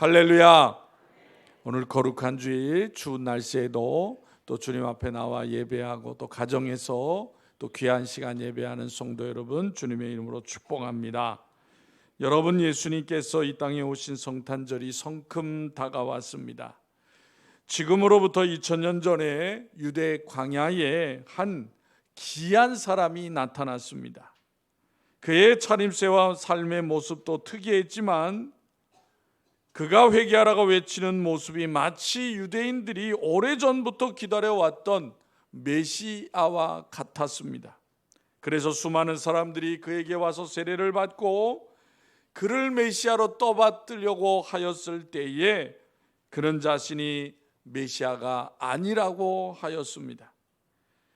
할렐루야. 오늘 거룩한 주일 추운 날씨에도 또 주님 앞에 나와 예배하고 또 가정에서 또 귀한 시간 예배하는 성도 여러분, 주님의 이름으로 축복합니다. 여러분, 예수님께서 이 땅에 오신 성탄절이 성큼 다가왔습니다. 지금으로부터 2000년 전에 유대 광야에 한 귀한 사람이 나타났습니다. 그의 차림새와 삶의 모습도 특이했지만 그가 회개하라고 외치는 모습이 마치 유대인들이 오래전부터 기다려왔던 메시아와 같았습니다. 그래서 수많은 사람들이 그에게 와서 세례를 받고 그를 메시아로 떠받들려고 하였을 때에 그는 자신이 메시아가 아니라고 하였습니다.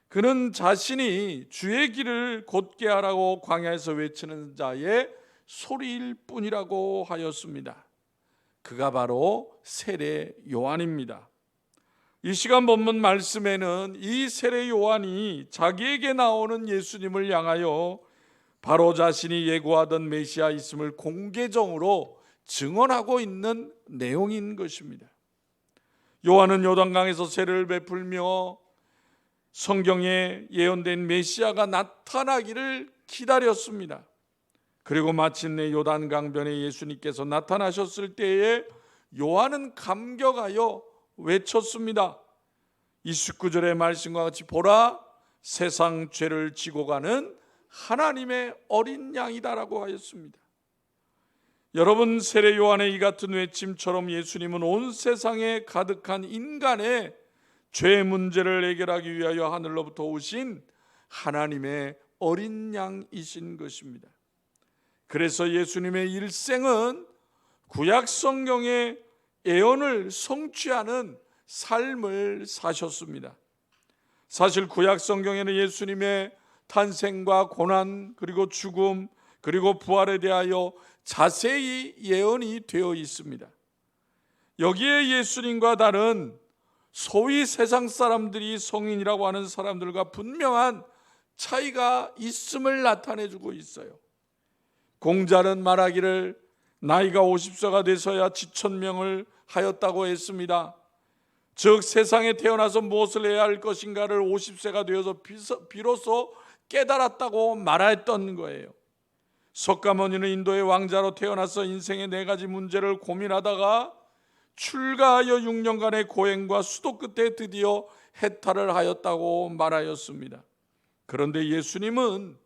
그는 자신이 주의 길을 곧게 하라고 광야에서 외치는 자의 소리일 뿐이라고 하였습니다. 그가 바로 세례 요한입니다. 이 시간 본문 말씀에는 이 세례 요한이 자기에게 나오는 예수님을 향하여 바로 자신이 예고하던 메시아 있음을 공개적으로 증언하고 있는 내용인 것입니다. 요한은 요단강에서 세례를 베풀며 성경에 예언된 메시아가 나타나기를 기다렸습니다. 그리고 마침내 요단강변에 예수님께서 나타나셨을 때에 요한은 감격하여 외쳤습니다. 29절의 말씀과 같이 보라, 세상 죄를 지고 가는 하나님의 어린 양이다라고 하였습니다. 여러분, 세례 요한의 이 같은 외침처럼 예수님은 온 세상에 가득한 인간의 죄 문제를 해결하기 위하여 하늘로부터 오신 하나님의 어린 양이신 것입니다. 그래서 예수님의 일생은 구약 성경의 예언을 성취하는 삶을 사셨습니다. 사실 구약 성경에는 예수님의 탄생과 고난 그리고 죽음 그리고 부활에 대하여 자세히 예언이 되어 있습니다. 여기에 예수님과 다른 소위 세상 사람들이 성인이라고 하는 사람들과 분명한 차이가 있음을 나타내주고 있어요. 공자는 말하기를 나이가 50세가 돼서야 지천명을 하였다고 했습니다. 즉 세상에 태어나서 무엇을 해야 할 것인가를 50세가 되어서 비로소 깨달았다고 말했던 거예요. 석가모니는 인도의 왕자로 태어나서 인생의 4가지 문제를 고민하다가 출가하여 6년간의 고행과 수도 끝에 드디어 해탈을 하였다고 말하였습니다. 그런데 예수님은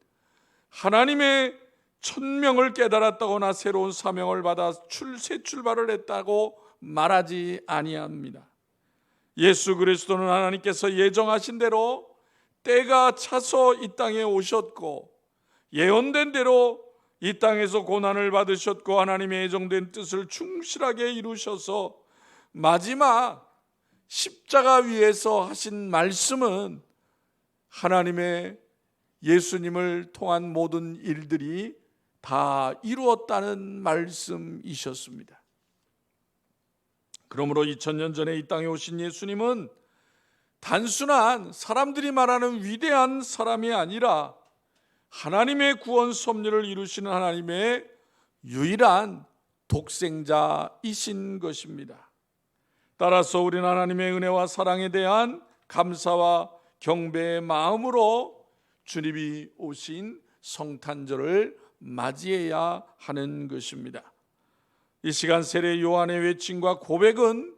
하나님의 천명을 깨달았다거나 새로운 사명을 받아 새 출발을 했다고 말하지 아니합니다. 예수 그리스도는 하나님께서 예정하신 대로 때가 차서 이 땅에 오셨고 예언된 대로 이 땅에서 고난을 받으셨고 하나님의 예정된 뜻을 충실하게 이루셔서 마지막 십자가 위에서 하신 말씀은 하나님의 예수님을 통한 모든 일들이 다 이루었다는 말씀이셨습니다. 그러므로 2000년 전에 이 땅에 오신 예수님은 단순한 사람들이 말하는 위대한 사람이 아니라 하나님의 구원 섭리를 이루시는 하나님의 유일한 독생자이신 것입니다. 따라서 우리는 하나님의 은혜와 사랑에 대한 감사와 경배의 마음으로 주님이 오신 성탄절을 맞이해야 하는 것입니다. 이 시간 세례 요한의 외침과 고백은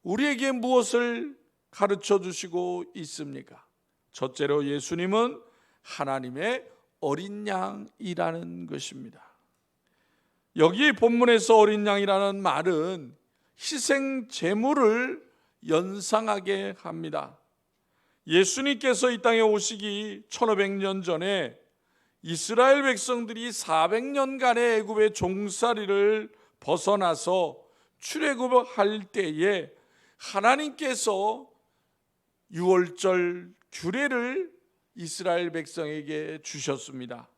우리에게 무엇을 가르쳐 주시고 있습니까? 첫째로 예수님은 하나님의 어린 양이라는 것입니다. 여기 본문에서 어린 양이라는 말은 희생 제물을 연상하게 합니다. 예수님께서 이 땅에 오시기 1500년 전에 이스라엘 백성들이 400년간의 애굽의 종살이를 벗어나서 출애굽할 때에 하나님께서 유월절 규례를 이스라엘 백성에게 주셨습니다.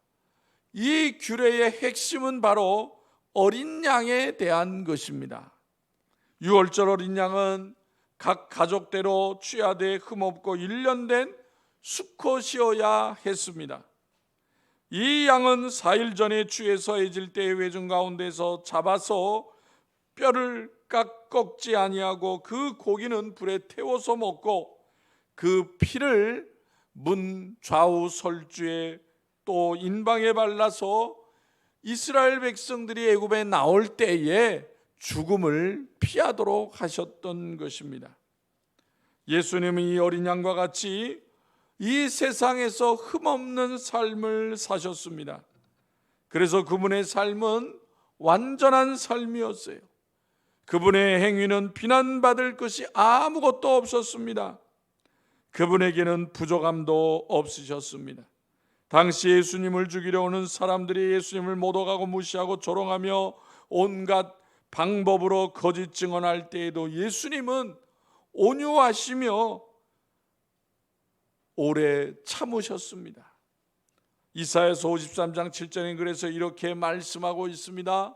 이 규례의 핵심은 바로 어린 양에 대한 것입니다. 유월절 어린 양은 각 가족대로 취하되 흠없고 1년 된 수컷이어야 했습니다. 이 양은 4일 전에 취해서 해질 때의 외중 가운데서 잡아서 뼈를 즉각 꺾지 아니하고 그 고기는 불에 태워서 먹고 그 피를 문 좌우 설주에 또 인방에 발라서 이스라엘 백성들이 애굽에 나올 때에 죽음을 피하도록 하셨던 것입니다. 예수님은 이 어린 양과 같이 이 세상에서 흠없는 삶을 사셨습니다. 그래서 그분의 삶은 완전한 삶이었어요. 그분의 행위는 비난받을 것이 아무것도 없었습니다. 그분에게는 부족함도 없으셨습니다. 당시 예수님을 죽이려 오는 사람들이 예수님을 모독하고 무시하고 조롱하며 온갖 방법으로 거짓 증언할 때에도 예수님은 온유하시며 오래 참으셨습니다. 이사야서 53장 7절에 그래서 이렇게 말씀하고 있습니다.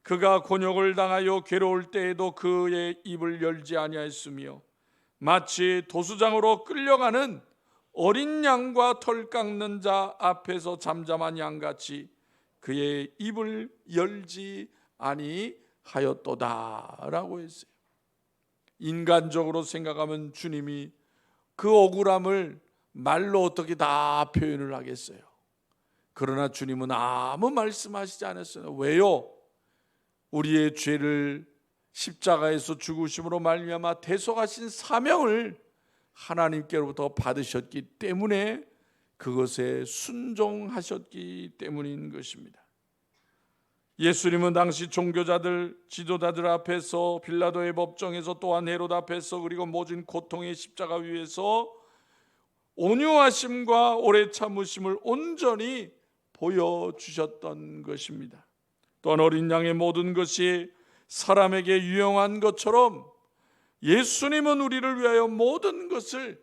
그가 곤욕을 당하여 괴로울 때에도 그의 입을 열지 아니하였으며 마치 도수장으로 끌려가는 어린 양과 털 깎는 자 앞에서 잠잠한 양같이 그의 입을 열지 아니하였도다 라고 했어요. 인간적으로 생각하면 주님이 그 억울함을 말로 어떻게 다 표현을 하겠어요. 그러나 주님은 아무 말씀하시지 않았어요. 왜요? 우리의 죄를 십자가에서 죽으심으로 말미암아 대속하신 사명을 하나님께로부터 받으셨기 때문에 그것에 순종하셨기 때문인 것입니다. 예수님은 당시 종교자들, 지도자들 앞에서, 빌라도의 법정에서, 또한 헤롯 앞에서, 그리고 모진 고통의 십자가 위에서 온유하심과 오래 참으심을 온전히 보여주셨던 것입니다. 또한 어린 양의 모든 것이 사람에게 유용한 것처럼 예수님은 우리를 위하여 모든 것을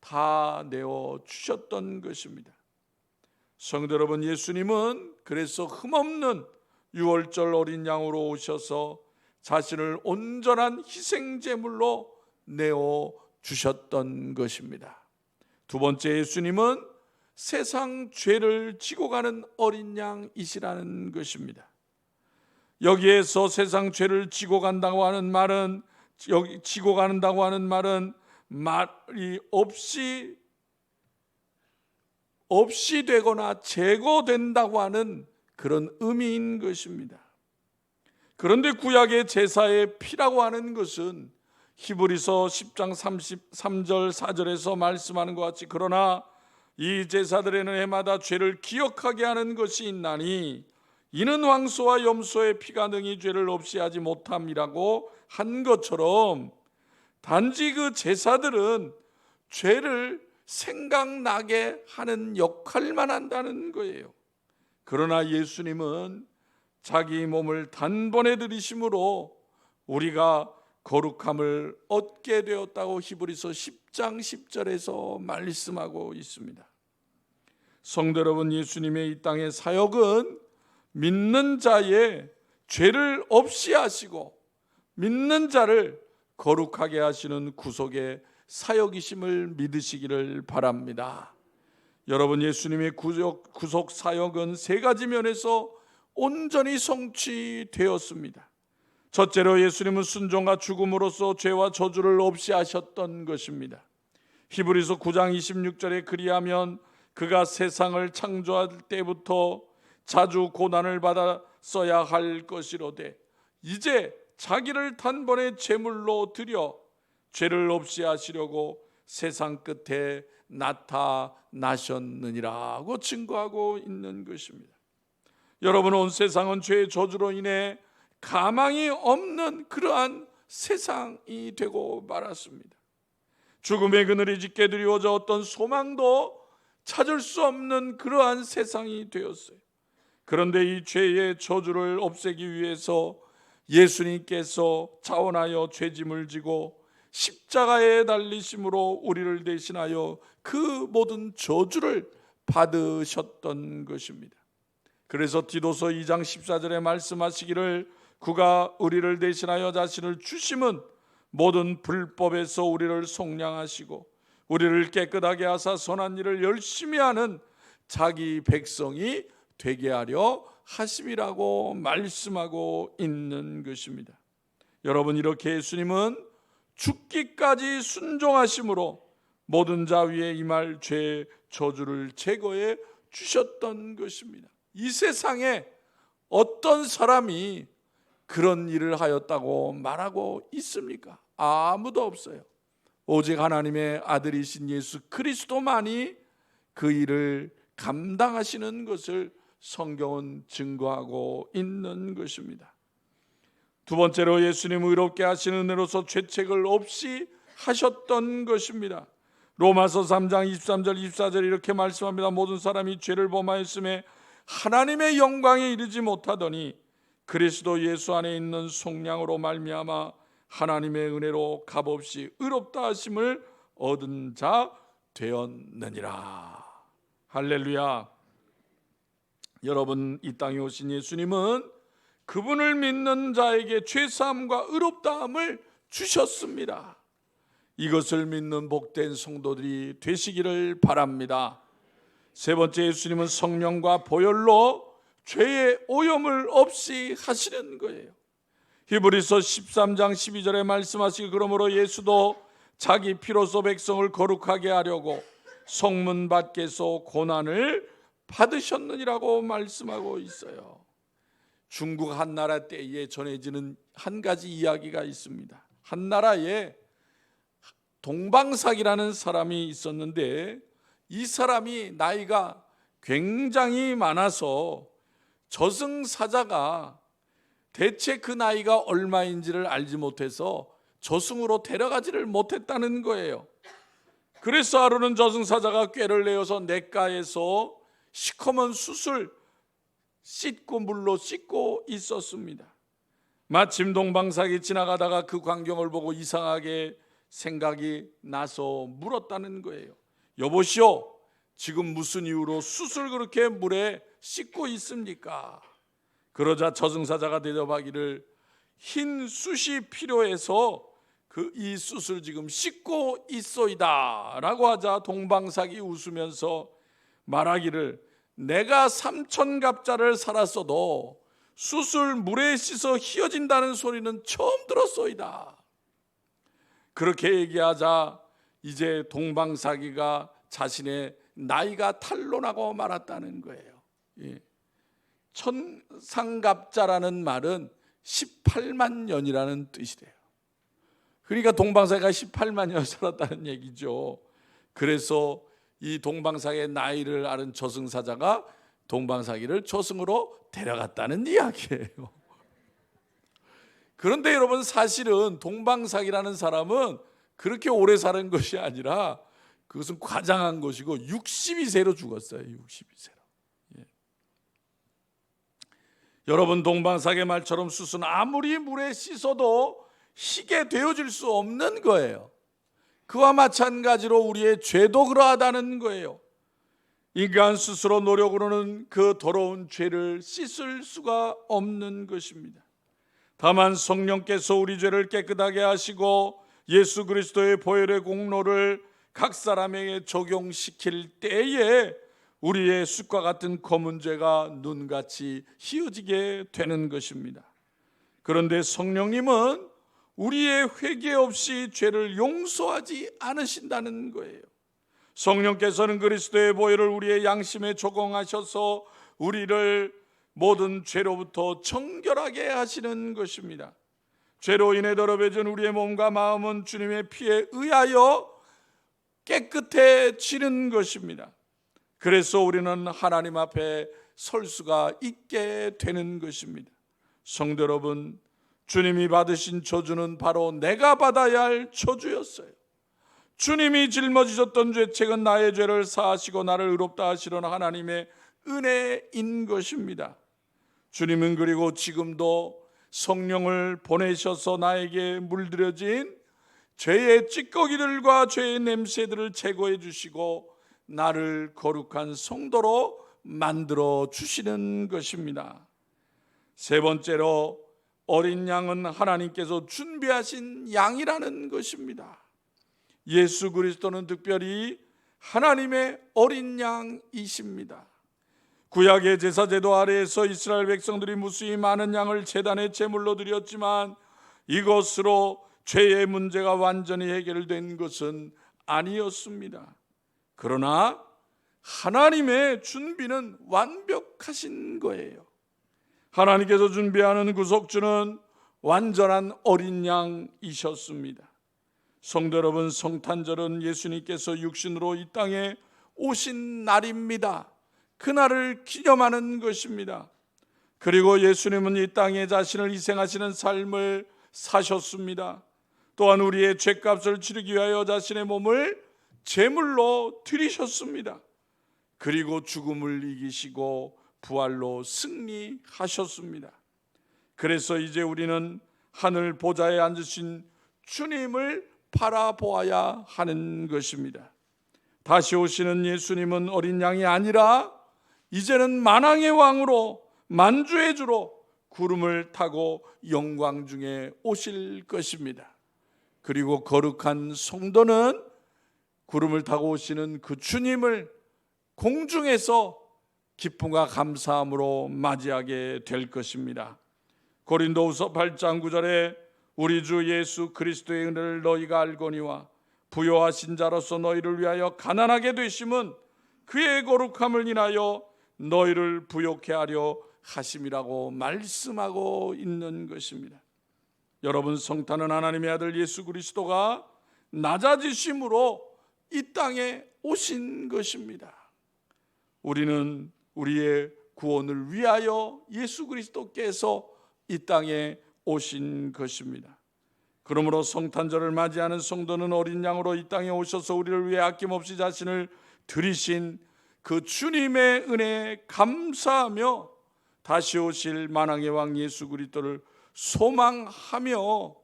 다 내어주셨던 것입니다. 성도 여러분, 예수님은 그래서 흠없는 유월절 어린 양으로 오셔서 자신을 온전한 희생제물로 내어주셨던 것입니다. 두 번째, 예수님은 세상 죄를 지고 가는 어린 양이시라는 것입니다. 여기에서 세상 죄를 지고 간다고 하는 말은, 여기 지고 간다고 하는 말은 말이 없이 되거나 제거된다고 하는 그런 의미인 것입니다. 그런데 구약의 제사의 피라고 하는 것은 히브리서 10장 33절 4절에서 말씀하는 것 같이 그러나 이 제사들에는 해마다 죄를 기억하게 하는 것이 있나니 이는 황소와 염소의 피가 능히 죄를 없이 하지 못함이라고 한 것처럼 단지 그 제사들은 죄를 생각나게 하는 역할만 한다는 거예요. 그러나 예수님은 자기 몸을 단번에 들이심으로 우리가 거룩함을 얻게 되었다고 히브리서 10장 10절에서 말씀하고 있습니다. 성도 여러분, 예수님의 이 땅의 사역은 믿는 자의 죄를 없이 하시고 믿는 자를 거룩하게 하시는 구속의 사역이심을 믿으시기를 바랍니다. 여러분, 예수님의 구속 사역은 세 가지 면에서 온전히 성취되었습니다. 첫째로 예수님은 순종과 죽음으로써 죄와 저주를 없이 하셨던 것입니다. 히브리서 9장 26절에 그리하면 그가 세상을 창조할 때부터 자주 고난을 받았어야 할 것이로되 이제 자기를 단번에 제물로 드려 죄를 없이 하시려고 세상 끝에 나타나셨느니라고 증거하고 있는 것입니다. 여러분, 온 세상은 죄의 저주로 인해 가망이 없는 그러한 세상이 되고 말았습니다. 죽음의 그늘이 짙게 드리워져 어떤 소망도 찾을 수 없는 그러한 세상이 되었어요. 그런데 이 죄의 저주를 없애기 위해서 예수님께서 자원하여 죄짐을 지고 십자가에 달리심으로 우리를 대신하여 그 모든 저주를 받으셨던 것입니다. 그래서 디도서 2장 14절에 말씀하시기를 그가 우리를 대신하여 자신을 주심은 모든 불법에서 우리를 속량하시고 우리를 깨끗하게 하사 선한 일을 열심히 하는 자기 백성이 되게 하려 하심이라고 말씀하고 있는 것입니다. 여러분, 이렇게 예수님은 죽기까지 순종하심으로 모든 자 위에 임할 죄의 저주를 제거해 주셨던 것입니다. 이 세상에 어떤 사람이 그런 일을 하였다고 말하고 있습니까? 아무도 없어요. 오직 하나님의 아들이신 예수 그리스도만이 그 일을 감당하시는 것을 성경은 증거하고 있는 것입니다. 두 번째로, 예수님 의롭게 하시는 은혜로서 죄책을 없이 하셨던 것입니다. 로마서 3장 23절 24절 이렇게 말씀합니다. 모든 사람이 죄를 범하였음에 하나님의 영광에 이르지 못하더니 그리스도 예수 안에 있는 속량으로 말미암아 하나님의 은혜로 값없이 의롭다 하심을 얻은 자 되었느니라. 할렐루야. 여러분, 이 땅에 오신 예수님은 그분을 믿는 자에게 죄사함과 의롭다함을 주셨습니다. 이것을 믿는 복된 성도들이 되시기를 바랍니다. 세 번째, 예수님은 성령과 보혈로 죄의 오염을 없이 하시는 거예요. 히브리서 13장 12절에 말씀하시기, 그러므로 예수도 자기 피로서 백성을 거룩하게 하려고 성문 밖에서 고난을 받으셨느니라고 말씀하고 있어요. 중국 한나라 때에 전해지는 한 가지 이야기가 있습니다. 한나라에 동방삭이라는 사람이 있었는데, 이 사람이 나이가 굉장히 많아서 저승사자가 대체 그 나이가 얼마인지를 알지 못해서 저승으로 데려가지를 못했다는 거예요. 그래서 하루는 저승사자가 꾀를 내어서 냇가에서 시커먼 숯을 씻고 물로 씻고 있었습니다. 마침 동방삭이 지나가다가 그 광경을 보고 이상하게 생각이 나서 물었다는 거예요. 여보시오, 지금 무슨 이유로 숯을 그렇게 물에 씻고 있습니까? 그러자 저승사자가 대답하기를, 흰 숯이 필요해서 이 숯을 지금 씻고 있소이다 라고 하자 동방삭이 웃으면서 말하기를, 내가 3,000갑자를 살았어도 숯을 물에 씻어 휘어진다는 소리는 처음 들었소이다. 그렇게 얘기하자 이제 동방삭이가 자신의 나이가 탄로나고 말았다는 거예요. 예. 천상갑자라는 말은 18만 년이라는 뜻이래요. 그러니까 동방삭이가 18만 년 살았다는 얘기죠. 그래서 이 동방삭이의 나이를 아는 저승사자가 동방삭이를 저승으로 데려갔다는 이야기예요. 그런데 여러분, 사실은 동방삭이라는 사람은 그렇게 오래 사는 것이 아니라 그것은 과장한 것이고 62세로 죽었어요. 62세로. 예. 여러분, 동방삭의 말처럼 숯은 아무리 물에 씻어도 희게 되어질 수 없는 거예요. 그와 마찬가지로 우리의 죄도 그러하다는 거예요. 인간 스스로 노력으로는 그 더러운 죄를 씻을 수가 없는 것입니다. 다만 성령께서 우리 죄를 깨끗하게 하시고 예수 그리스도의 보혈의 공로를 각 사람에게 적용시킬 때에 우리의 숯과 같은 검은 죄가 눈같이 휘어지게 되는 것입니다. 그런데 성령님은 우리의 회개 없이 죄를 용서하지 않으신다는 거예요. 성령께서는 그리스도의 보혈을 우리의 양심에 적용하셔서 우리를 모든 죄로부터 정결하게 하시는 것입니다. 죄로 인해 더러워진 우리의 몸과 마음은 주님의 피에 의하여 깨끗해지는 것입니다. 그래서 우리는 하나님 앞에 설 수가 있게 되는 것입니다. 성도 여러분, 주님이 받으신 저주는 바로 내가 받아야 할 저주였어요. 주님이 짊어지셨던 죄책은 나의 죄를 사하시고 나를 의롭다 하시려는 하나님의 은혜인 것입니다. 주님은 그리고 지금도 성령을 보내셔서 나에게 물들여진 죄의 찌꺼기들과 죄의 냄새들을 제거해 주시고 나를 거룩한 성도로 만들어 주시는 것입니다. 세 번째로, 어린 양은 하나님께서 준비하신 양이라는 것입니다. 예수 그리스도는 특별히 하나님의 어린 양이십니다. 구약의 제사제도 아래에서 이스라엘 백성들이 무수히 많은 양을 제단에 제물로 드렸지만 이것으로 죄의 문제가 완전히 해결된 것은 아니었습니다. 그러나 하나님의 준비는 완벽하신 거예요. 하나님께서 준비하는 구속주는 완전한 어린 양이셨습니다. 성도 여러분, 성탄절은 예수님께서 육신으로 이 땅에 오신 날입니다. 그날을 기념하는 것입니다. 그리고 예수님은 이 땅에 자신을 희생하시는 삶을 사셨습니다. 또한 우리의 죄값을 치르기 위하여 자신의 몸을 제물로 드리셨습니다. 그리고 죽음을 이기시고 부활로 승리하셨습니다. 그래서 이제 우리는 하늘 보좌에 앉으신 주님을 바라보아야 하는 것입니다. 다시 오시는 예수님은 어린 양이 아니라 이제는 만왕의 왕으로, 만주의 주로 구름을 타고 영광 중에 오실 것입니다. 그리고 거룩한 성도는 구름을 타고 오시는 그 주님을 공중에서 기쁨과 감사함으로 맞이하게 될 것입니다. 고린도후서 8장 9절에 우리 주 예수 그리스도의 은혜를 너희가 알거니와 부요하신 자로서 너희를 위하여 가난하게 되심은 그의 거룩함을 인하여 너희를 부요케 하려 하심이라고 말씀하고 있는 것입니다. 여러분, 성탄은 하나님의 아들 예수 그리스도가 낮아지심으로 이 땅에 오신 것입니다. 우리는 우리의 구원을 위하여 예수 그리스도께서 이 땅에 오신 것입니다. 그러므로 성탄절을 맞이하는 성도는 어린 양으로 이 땅에 오셔서 우리를 위해 아낌없이 자신을 드리신 그 주님의 은혜에 감사하며 다시 오실 만왕의 왕 예수 그리스도를 소망하며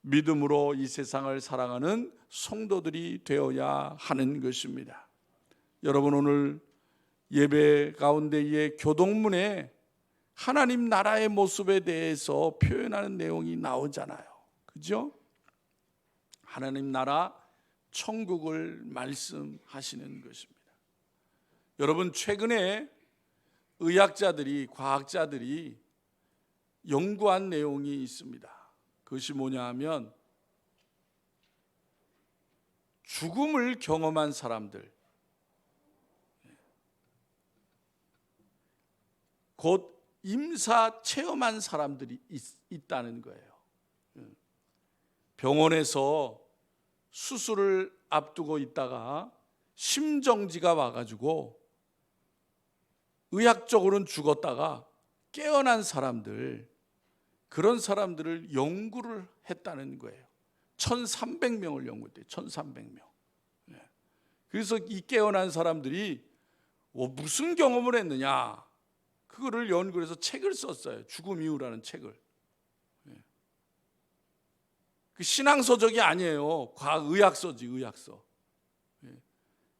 믿음으로 이 세상을 사랑하는 성도들이 되어야 하는 것입니다. 여러분, 오늘 예배 가운데의 교동문에 하나님 나라의 모습에 대해서 표현하는 내용이 나오잖아요. 그죠? 하나님 나라, 천국을 말씀하시는 것입니다. 여러분, 최근에 의학자들이, 과학자들이 연구한 내용이 있습니다. 그것이 뭐냐 하면 죽음을 경험한 사람들, 곧 임사 체험한 사람들이 있다는 거예요. 병원에서 수술을 앞두고 있다가 심정지가 와가지고 의학적으로는 죽었다가 깨어난 사람들, 그런 사람들을 연구를 했다는 거예요. 1300명을 연구했대요. 1300명. 그래서 이 깨어난 사람들이 무슨 경험을 했느냐, 그거를 연구를 해서 책을 썼어요. 죽음 이후라는 책을. 그 신앙서적이 아니에요. 과학의학서지, 의학서.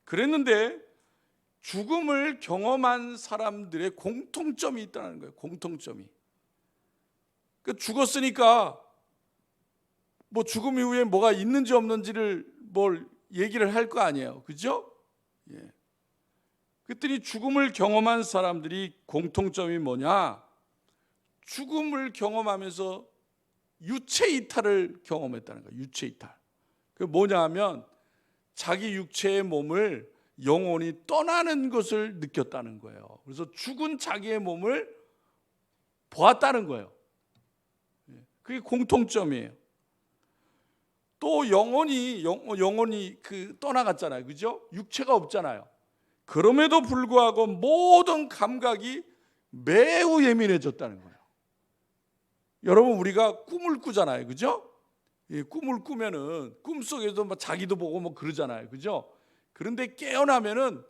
그랬는데 죽음을 경험한 사람들의 공통점이 있다는 거예요. 공통점이. 죽었으니까 뭐 죽음 이후에 뭐가 있는지 없는지를 뭘 얘기를 할 거 아니에요. 그죠? 예. 그랬더니 죽음을 경험한 사람들이 공통점이 뭐냐? 죽음을 경험하면서 유체 이탈을 경험했다는 거예요. 유체 이탈. 그게 뭐냐 하면 자기 육체의 몸을 영혼이 떠나는 것을 느꼈다는 거예요. 그래서 죽은 자기의 몸을 보았다는 거예요. 그게 공통점이에요. 또 영혼이 떠나갔잖아요. 그죠? 육체가 없잖아요. 그럼에도 불구하고 모든 감각이 매우 예민해졌다는 거예요. 여러분, 우리가 꿈을 꾸잖아요. 그죠? 꿈을 꾸면은 꿈속에도 막 자기도 보고 뭐 그러잖아요. 그죠? 그런데 깨어나면은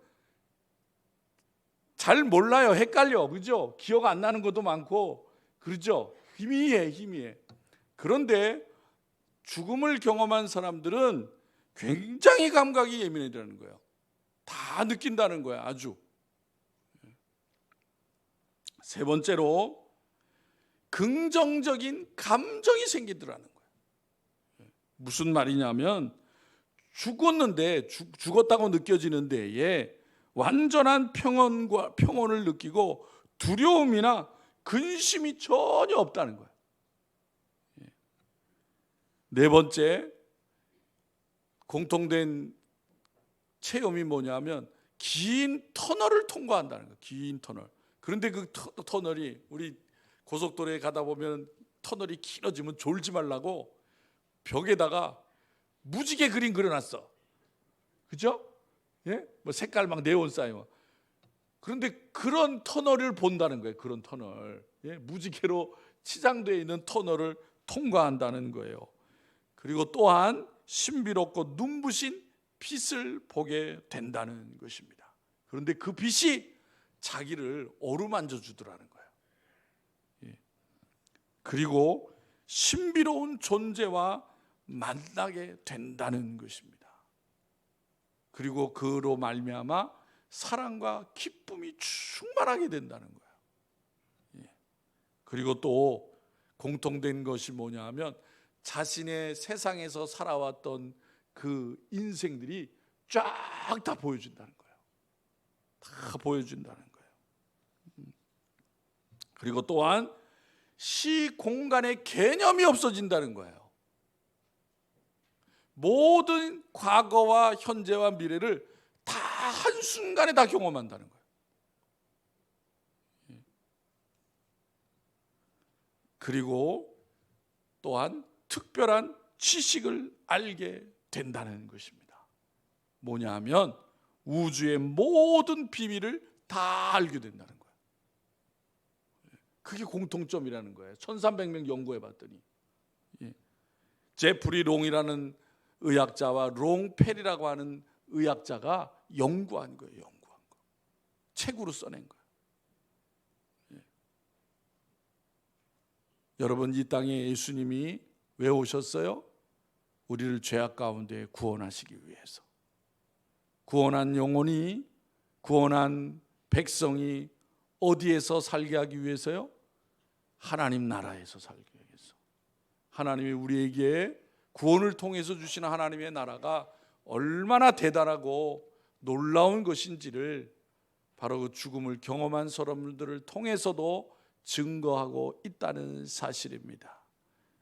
잘 몰라요. 헷갈려. 그죠? 기억 안 나는 것도 많고 그러죠? 희미해. 그런데 죽음을 경험한 사람들은 굉장히 감각이 예민해지는 거예요. 다 느낀다는 거야. 아주. 세 번째로 긍정적인 감정이 생기더라는 거예요. 무슨 말이냐면 죽었는데 죽었다고 느껴지는 데에 완전한 평온을 느끼고 두려움이나 근심이 전혀 없다는 거예요. 네 번째 공통된 체험이 뭐냐면 긴 터널을 통과한다는 거예요. 긴 터널. 그런데 그 터널이 우리 고속도로에 가다 보면 터널이 길어지면 졸지 말라고 벽에다가 무지개 그림 그려놨어. 그죠? 예? 뭐 색깔 막 네온 사인. 그런데 그런 터널을 본다는 거예요. 그런 터널. 예? 무지개로 치장되어 있는 터널을 통과한다는 거예요. 그리고 또한 신비롭고 눈부신 빛을 보게 된다는 것입니다. 그런데 그 빛이 자기를 어루만져 주더라는 거예요. 예. 그리고 신비로운 존재와 만나게 된다는 것입니다. 그리고 그로 말미암아 사랑과 기쁨이 충만하게 된다는 거예요. 예. 그리고 또 공통된 것이 뭐냐 하면 자신의 세상에서 살아왔던 그 인생들이 쫙 다 보여준다는 거예요. 다 보여준다는 거예요. 그리고 또한 시 공간의 개념이 없어진다는 거예요. 모든 과거와 현재와 미래를 다 한순간에 다 경험한다는 거예요. 그리고 또한 특별한 지식을 알게 된다는 것입니다. 뭐냐 하면 우주의 모든 비밀을 다 알게 된다는 거예요. 그게 공통점이라는 거예요. 1300명 연구해 봤더니 제프리 롱이라는 의학자와 롱 페리라고 하는 의학자가 연구한 거예요. 연구한 거. 책으로 써낸 거예요. 여러분, 이 땅에 예수님이 왜 오셨어요? 우리를 죄악 가운데 구원하시기 위해서. 구원한 영혼이, 구원한 백성이 어디에서 살게 하기 위해서요? 하나님 나라에서 살기 위해서. 하나님이 우리에게 구원을 통해서 주시는 하나님의 나라가 얼마나 대단하고 놀라운 것인지를 바로 그 죽음을 경험한 사람들을 통해서도 증거하고 있다는 사실입니다.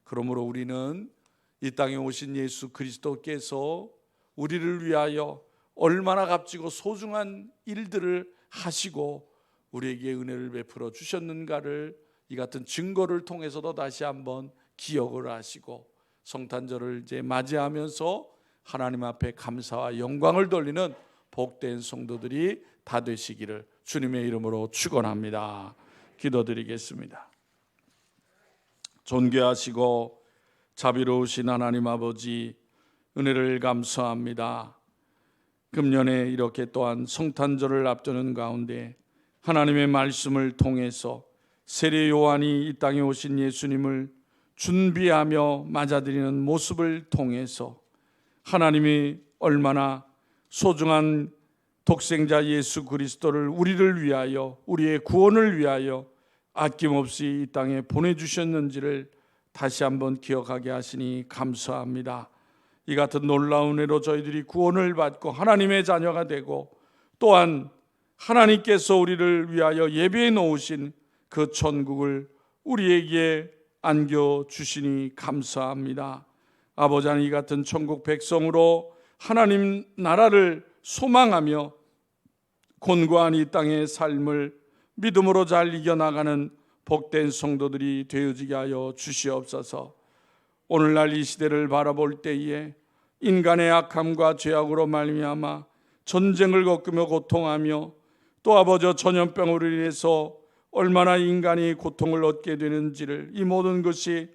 그러므로 우리는 이 땅에 오신 예수 그리스도께서 우리를 위하여 얼마나 값지고 소중한 일들을 하시고 우리에게 은혜를 베풀어 주셨는가를 이 같은 증거를 통해서도 다시 한번 기억을 하시고 성탄절을 이제 맞이하면서 하나님 앞에 감사와 영광을 돌리는 복된 성도들이 다 되시기를 주님의 이름으로 축원합니다. 기도드리겠습니다. 존귀하시고 자비로우신 하나님 아버지, 은혜를 감사합니다. 금년에 이렇게 또한 성탄절을 앞두는 가운데 하나님의 말씀을 통해서 세례 요한이 이 땅에 오신 예수님을 준비하며 맞아들이는 모습을 통해서 하나님이 얼마나 소중한 독생자 예수 그리스도를 우리를 위하여, 우리의 구원을 위하여 아낌없이 이 땅에 보내주셨는지를 다시 한번 기억하게 하시니 감사합니다. 이 같은 놀라운 은혜로 저희들이 구원을 받고 하나님의 자녀가 되고 또한 하나님께서 우리를 위하여 예비해 놓으신 그 천국을 우리에게 안겨주시니 감사합니다. 아버지 하나님, 이 같은 천국 백성으로 하나님 나라를 소망하며 곤고한 이 땅의 삶을 믿음으로 잘 이겨나가는 복된 성도들이 되어지게 하여 주시옵소서. 오늘날 이 시대를 바라볼 때에 인간의 악함과 죄악으로 말미암아 전쟁을 겪으며 고통하며 또 아버지 전염병으로 인해서 얼마나 인간이 고통을 얻게 되는지를, 이 모든 것이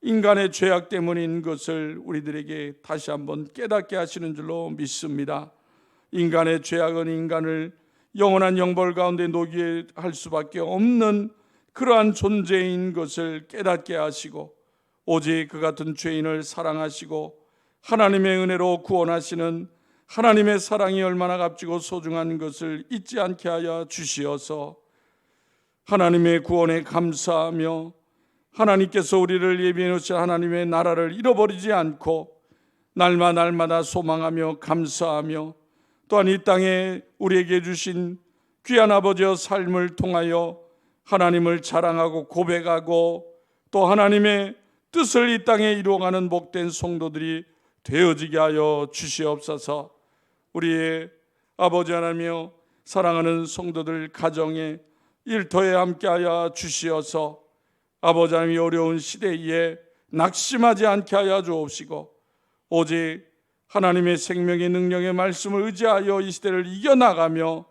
인간의 죄악 때문인 것을 우리들에게 다시 한번 깨닫게 하시는 줄로 믿습니다. 인간의 죄악은 인간을 영원한 영벌 가운데 놓게 할 수밖에 없는 그러한 존재인 것을 깨닫게 하시고 오직 그 같은 죄인을 사랑하시고 하나님의 은혜로 구원하시는 하나님의 사랑이 얼마나 값지고 소중한 것을 잊지 않게 하여 주시어서 하나님의 구원에 감사하며 하나님께서 우리를 예비해 놓으신 하나님의 나라를 잃어버리지 않고 날마다 소망하며 감사하며 또한 이 땅에 우리에게 주신 귀한 아버지의 삶을 통하여 하나님을 자랑하고 고백하고 또 하나님의 뜻을 이 땅에 이루어가는 복된 성도들이 되어지게 하여 주시옵소서. 우리의 아버지 하나님이여, 사랑하는 성도들 가정에 일터에 함께하여 주시어서 아버지 하나님이 어려운 시대에 낙심하지 않게 하여 주옵시고, 오직 하나님의 생명의 능력의 말씀을 의지하여 이 시대를 이겨나가며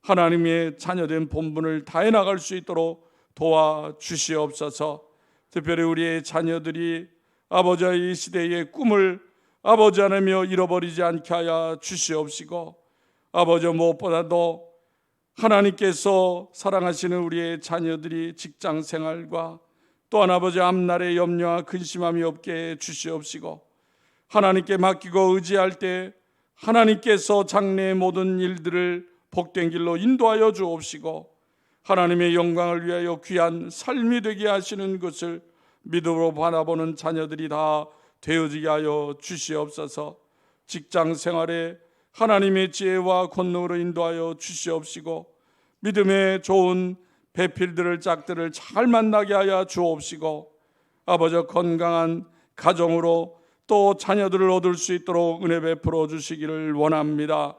하나님의 자녀된 본분을 다해 나갈 수 있도록 도와주시옵소서. 특별히 우리의 자녀들이 아버지의 이 시대의 꿈을 아버지 하나님이여 잃어버리지 않게 하여 주시옵시고, 아버지 무엇보다도 하나님께서 사랑하시는 우리의 자녀들이 직장 생활과 또한 아버지 앞날의 염려와 근심함이 없게 해 주시옵시고, 하나님께 맡기고 의지할 때 하나님께서 장래의 모든 일들을 복된 길로 인도하여 주옵시고, 하나님의 영광을 위하여 귀한 삶이 되게 하시는 것을 믿음으로 바라보는 자녀들이 다 되어지게 하여 주시옵소서. 직장 생활에 하나님의 지혜와 권능으로 인도하여 주시옵시고, 믿음의 좋은 배필들을 짝들을 잘 만나게 하여 주옵시고, 아버지 건강한 가정으로 또 자녀들을 얻을 수 있도록 은혜 베풀어 주시기를 원합니다.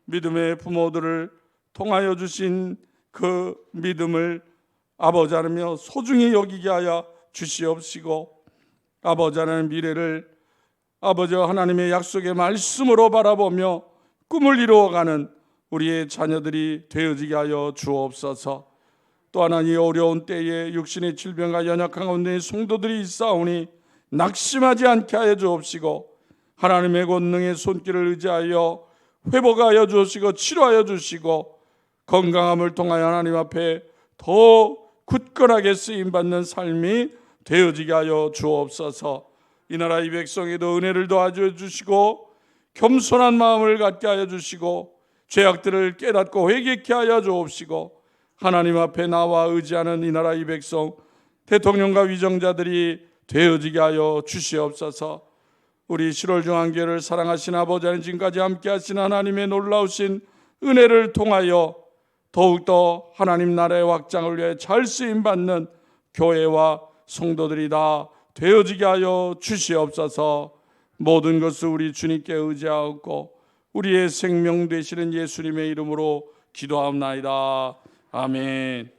믿음의 부모들을 통하여 주신 그 믿음을 아버지 하나님이여 소중히 여기게 하여 주시옵시고, 아버지 하나님 미래를 아버지 하나님의 약속의 말씀으로 바라보며 꿈을 이루어가는 우리의 자녀들이 되어지게 하여 주옵소서. 또 하나 이 어려운 때에 육신의 질병과 연약한 가운데 성도들이 있사오니 낙심하지 않게 하여 주옵시고, 하나님의 권능의 손길을 의지하여 회복하여 주시고 치료하여 주시고, 건강함을 통하여 하나님 앞에 더 굳건하게 쓰임받는 삶이 되어지게 하여 주옵소서. 이 나라 이 백성에도 은혜를 도와줘 주시고 겸손한 마음을 갖게 하여 주시고 죄악들을 깨닫고 회개케 하여 주옵시고, 하나님 앞에 나와 의지하는 이 나라 이 백성 대통령과 위정자들이 되어지게 하여 주시옵소서. 우리 7월 중앙교회를 사랑하신 아버지 하나님, 지금까지 함께 하신 하나님의 놀라우신 은혜를 통하여 더욱더 하나님 나라의 확장을 위해 잘 쓰임받는 교회와 성도들이 다 되어지게 하여 주시옵소서. 모든 것을 우리 주님께 의지하고 우리의 생명 되시는 예수님의 이름으로 기도하옵나이다. 아멘.